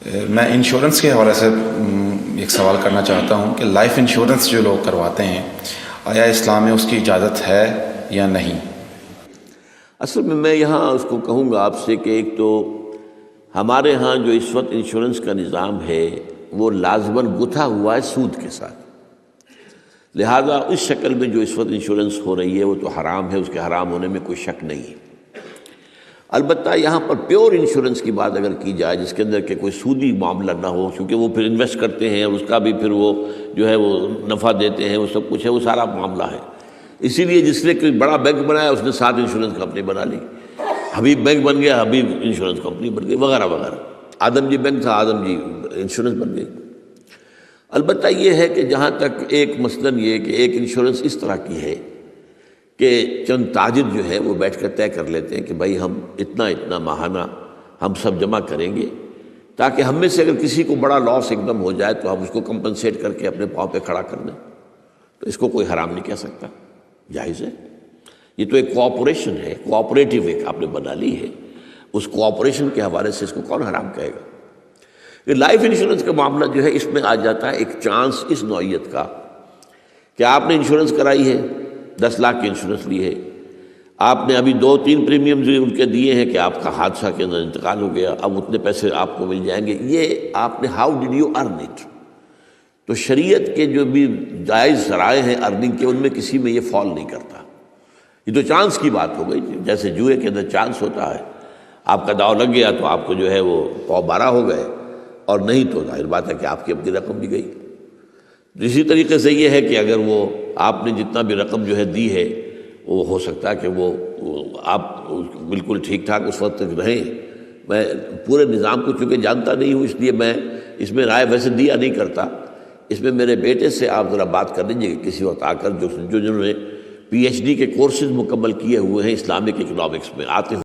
میں انشورنس کے حوالے سے ایک سوال کرنا چاہتا ہوں کہ لائف انشورنس جو لوگ کرواتے ہیں آیا اسلام میں اس کی اجازت ہے یا نہیں؟ اصل میں یہاں اس کو کہوں گا آپ سے کہ ایک تو ہمارے ہاں جو اس وقت انشورنس کا نظام ہے وہ لازماً گتھا ہوا ہے سود کے ساتھ، لہذا اس شکل میں جو اس وقت انشورنس ہو رہی ہے وہ تو حرام ہے، اس کے حرام ہونے میں کوئی شک نہیں ہے۔ البتہ یہاں پر پیور انشورنس کی بات اگر کی جائے جس کے اندر کہ کوئی سودی معاملہ نہ ہو، کیونکہ وہ پھر انویسٹ کرتے ہیں اور اس کا بھی پھر وہ جو ہے وہ نفع دیتے ہیں، وہ سب کچھ ہے، وہ سارا معاملہ ہے۔ اسی لیے جس نے کوئی بڑا بینک بنایا اس نے 7 انشورنس کمپنی بنا لی، حبیب بینک بن گیا، حبیب انشورنس کمپنی بن گئی، وغیرہ وغیرہ۔ آدم جی بینک تھا، آدم جی انشورنس بن گئی۔ البتہ یہ ہے کہ جہاں تک ایک مثلاً یہ کہ ایک انشورنس اس طرح کی ہے کہ چند تاجر جو ہے وہ بیٹھ کر طے کر لیتے ہیں کہ بھائی ہم اتنا ماہانہ ہم سب جمع کریں گے تاکہ ہم میں سے اگر کسی کو بڑا لاس ایک دم ہو جائے تو ہم اس کو کمپنسیٹ کر کے اپنے پاؤں پہ کھڑا کر دیں، تو اس کو کوئی حرام نہیں کہہ سکتا، جائز ہے۔ یہ تو ایک کوآپریشن ہے، کوآپریٹیو ایک آپ نے بنا لی ہے، اس کوآپریشن کے حوالے سے اس کو کون حرام کہے گا؟ یہ لائف انشورنس کا معاملہ جو ہے اس میں آ جاتا ہے ایک چانس اس نوعیت کا کہ آپ نے انشورنس کرائی ہے، 10 لاکھ کی انشورنس لی ہے، آپ نے ابھی 2-3 پریمیمز ان کے دیے ہیں کہ آپ کا حادثہ کے اندر انتقال ہو گیا، اب اتنے پیسے آپ کو مل جائیں گے۔ یہ آپ نے how did you earn it? تو شریعت کے جو بھی جائز ذرائع ہیں ارننگ کے، ان میں کسی میں یہ فال نہیں کرتا۔ یہ تو چانس کی بات ہو گئی، جیسے جوئے کے اندر چانس ہوتا ہے، آپ کا داؤ لگ گیا تو آپ کو جو ہے وہ 12 ہو گئے، اور نہیں تو ظاہر بات ہے کہ آپ کی اپنی رقم بھی گئی۔ اسی طریقے سے یہ ہے کہ اگر وہ آپ نے جتنا بھی رقم جو ہے دی ہے وہ ہو سکتا ہے کہ وہ آپ بالکل ٹھیک ٹھاک اس وقت تک رہیں۔ میں پورے نظام کو چونکہ جانتا نہیں ہوں، اس لیے میں اس میں رائے ویسے دیا نہیں کرتا۔ اس میں میرے بیٹے سے آپ ذرا بات کر لیجیے کہ کسی وقت آ کر جو جنہوں نے PhD کے کورسز مکمل کیے ہوئے ہیں اسلامک اکنامکس میں، آتے